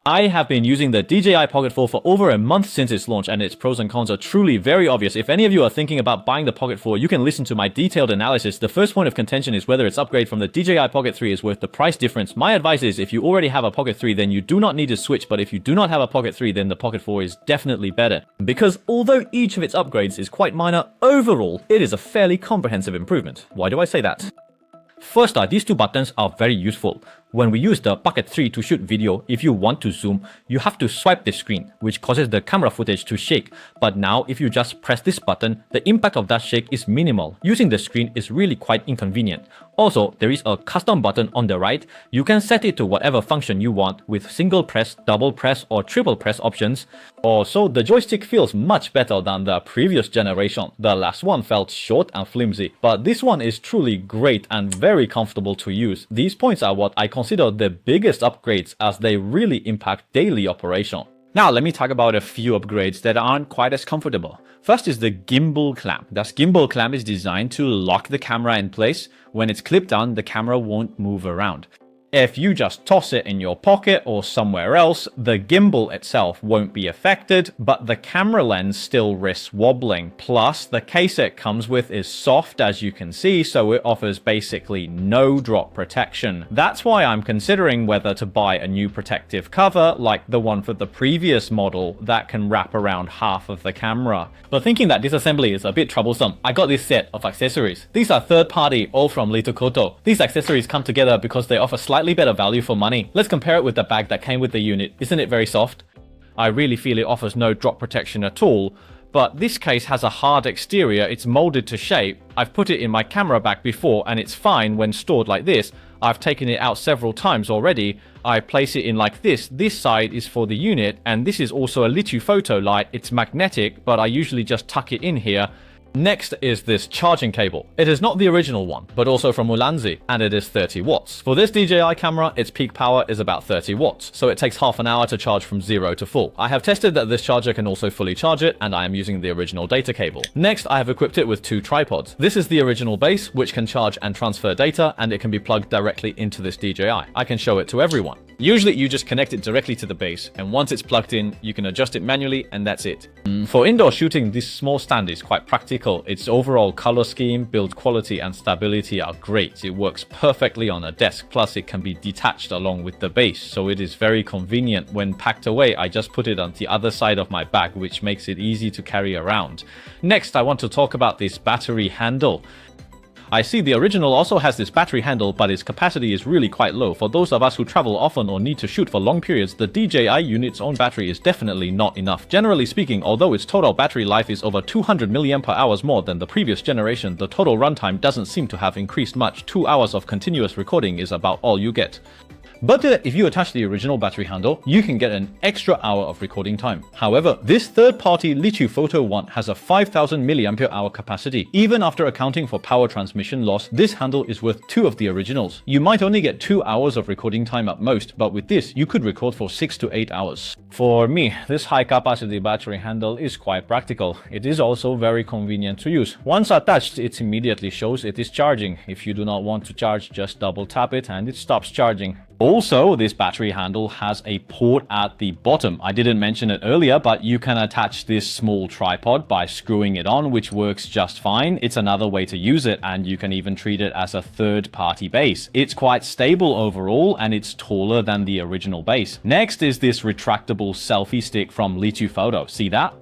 I have been using the DJI Pocket 4 for over a month since its launch, and its pros and cons are truly very obvious. If any of you are thinking about buying the Pocket 4, you can listen to my detailed analysis. The first point of contention is whether its upgrade from the DJI Pocket 3 is worth the price difference. My advice is, if you already have a Pocket 3, then you do not need to switch, but if you do not have a Pocket 3, then the Pocket 4 is definitely better. Because although each of its upgrades is quite minor, overall, it is a fairly comprehensive improvement. Why do I say that? First, these two buttons are very useful. When we use the Pocket 3 to shoot video, if you want to zoom, you have to swipe the screen, which causes the camera footage to shake. But now, if you just press this button, the impact of that shake is minimal. Using the screen is really quite inconvenient. Also, there is a custom button on the right. You can set it to whatever function you want with single press, double press, or triple press options. Also, the joystick feels much better than the previous generation. The last one felt short and flimsy, but this one is truly great and very comfortable to use. These points are what I consider the biggest upgrades, as they really impact daily operation. Now let me talk about a few upgrades that aren't quite as comfortable. First is the gimbal clamp. This gimbal clamp is designed to lock the camera in place. When it's clipped down, the camera won't move around. If you just toss it in your pocket or somewhere else, the gimbal itself won't be affected, but the camera lens still risks wobbling. Plus, the case it comes with is soft, as you can see, so it offers basically no drop protection. That's why I'm considering whether to buy a new protective cover, like the one for the previous model, that can wrap around half of the camera. But thinking that disassembly is a bit troublesome, I got this set of accessories. These are third-party, all from Little Koto. These accessories come together because they offer slightly better value for money. Let's compare it with the bag that came with the unit. Isn't it very soft? I really feel it offers no drop protection at all, but this case has a hard exterior. It's molded to shape. I've put it in my camera bag before and it's fine when stored like this. I've taken it out several times already. I place it in like this. This side is for the unit, and this is also a litho-photo light. It's magnetic, but I usually just tuck it in here. Next is this charging cable. It is not the original one, but also from Ulanzi, and it is 30 watts. For this DJI camera, its peak power is about 30 watts, so it takes half an hour to charge from 0 to full. I have tested that this charger can also fully charge it, and I am using the original data cable. Next, I have equipped it with 2 tripods. This is the original base, which can charge and transfer data, and it can be plugged directly into this DJI. I can show it to everyone. Usually you just connect it directly to the base, and once it's plugged in, you can adjust it manually, and that's it. For indoor shooting, this small stand is quite practical. Its overall color scheme, build quality, and stability are great. It works perfectly on a desk, plus it can be detached along with the base, so it is very convenient. When packed away, I just put it on the other side of my bag, which makes it easy to carry around. Next, I want to talk about this battery handle. I see the original also has this battery handle, but its capacity is really quite low. For those of us who travel often or need to shoot for long periods, the DJI unit's own battery is definitely not enough. Generally speaking, although its total battery life is over 200 mAh more than the previous generation, the total runtime doesn't seem to have increased much. 2 hours of continuous recording is about all you get. But if you attach the original battery handle, you can get an extra hour of recording time. However, this third-party litho-photo one has a 5000 mAh capacity. Even after accounting for power transmission loss, this handle is worth 2 of the originals. You might only get 2 hours of recording time at most, but with this, you could record for 6 to 8 hours. For me, this high-capacity battery handle is quite practical. It is also very convenient to use. Once attached, it immediately shows it is charging. If you do not want to charge, just double tap it and it stops charging. Also, this battery handle has a port at the bottom. I didn't mention it earlier, but you can attach this small tripod by screwing it on, which works just fine. It's another way to use it, and you can even treat it as a third-party base. It's quite stable overall, and it's taller than the original base. Next is this retractable selfie stick from Litho Photo. See that?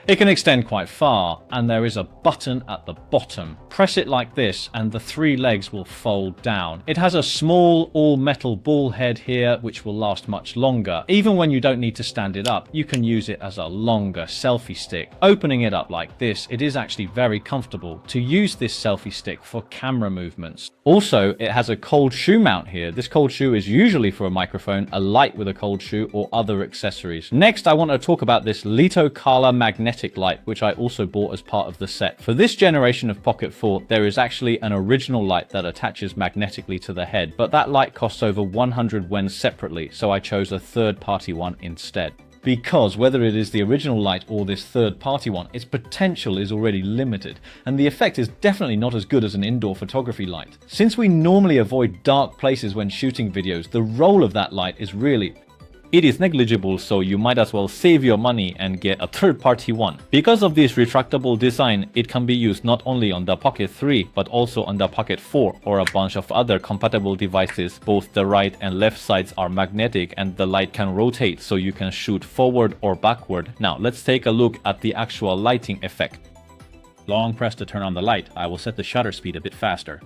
It can extend quite far, and there is a button at the bottom. Press it like this and the 3 legs will fold down. It has a small all-metal ball head here which will last much longer. Even when you don't need to stand it up, you can use it as a longer selfie stick. Opening it up like this, it is actually very comfortable to use this selfie stick for camera movements. Also, it has a cold shoe mount here. This cold shoe is usually for a microphone, a light with a cold shoe, or other accessories. Next, I want to talk about this Litho Color magnetic light, which I also bought as part of the set. For this generation of Pocket 4, there is actually an original light that attaches magnetically to the head, but that light costs over 100 Yen separately, so I chose a third-party one instead. Because whether it is the original light or this third-party one, its potential is already limited, and the effect is definitely not as good as an indoor photography light. Since we normally avoid dark places when shooting videos, the role of that light is really it is negligible, so you might as well save your money and get a third-party one. Because of this retractable design, it can be used not only on the Pocket 3 but also on the Pocket 4 or a bunch of other compatible devices. Both the right and left sides are magnetic and the light can rotate, so you can shoot forward or backward. Now let's take a look at the actual lighting effect. Long press to turn on the light. I will set the shutter speed a bit faster.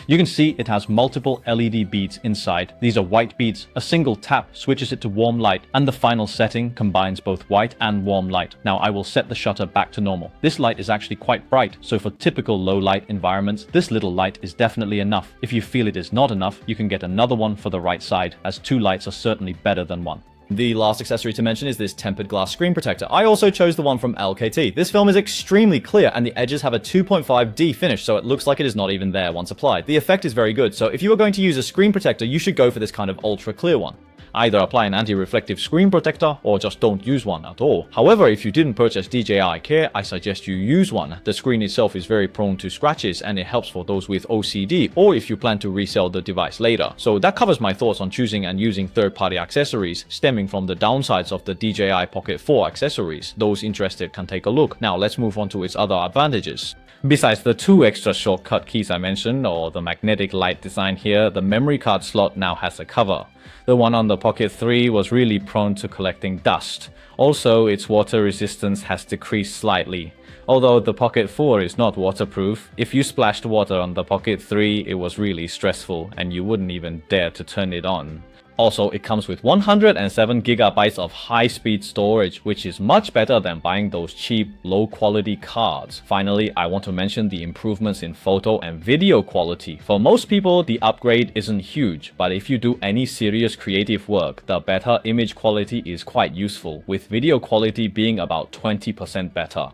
You can see it has multiple LED beads inside. These are white beads. A single tap switches it to warm light, and the final setting combines both white and warm light. Now I will set the shutter back to normal. This light is actually quite bright, so for typical low light environments, this little light is definitely enough. If you feel it is not enough, you can get another one for the right side, as 2 lights are certainly better than 1. The last accessory to mention is this tempered glass screen protector. I also chose the one from LKT. This film is extremely clear and the edges have a 2.5D finish, so it looks like it is not even there once applied. The effect is very good, so if you are going to use a screen protector, you should go for this kind of ultra clear one. Either apply an anti-reflective screen protector or just don't use one at all. However, if you didn't purchase DJI Care, I suggest you use one. The screen itself is very prone to scratches and it helps for those with OCD or if you plan to resell the device later. So that covers my thoughts on choosing and using third-party accessories stemming from the downsides of the DJI Pocket 4 accessories. Those interested can take a look. Now let's move on to its other advantages. Besides the 2 extra shortcut keys I mentioned, or the magnetic light design here, the memory card slot now has a cover. The one on the Pocket 3 was really prone to collecting dust. Also, its water resistance has decreased slightly. Although the Pocket 4 is not waterproof, if you splashed water on the Pocket 3, it was really stressful and you wouldn't even dare to turn it on. Also, it comes with 107GB of high-speed storage, which is much better than buying those cheap, low-quality cards. Finally, I want to mention the improvements in photo and video quality. For most people, the upgrade isn't huge, but if you do any serious creative work, the better image quality is quite useful, with video quality being about 20% better.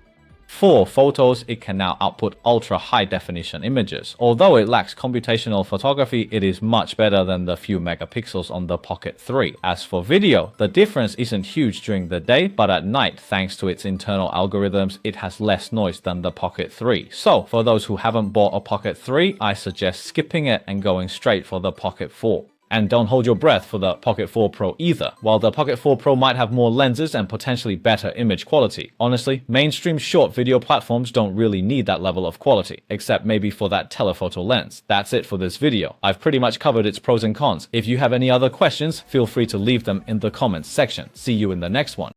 For photos, it can now output ultra high definition images. Although it lacks computational photography, it is much better than the few megapixels on the Pocket 3. As for video, the difference isn't huge during the day, but at night, thanks to its internal algorithms, it has less noise than the Pocket 3. So, for those who haven't bought a Pocket 3, I suggest skipping it and going straight for the Pocket 4. And don't hold your breath for the Pocket 4 Pro either. While the Pocket 4 Pro might have more lenses and potentially better image quality, honestly, mainstream short video platforms don't really need that level of quality, except maybe for that telephoto lens. That's it for this video. I've pretty much covered its pros and cons. If you have any other questions, feel free to leave them in the comments section. See you in the next one.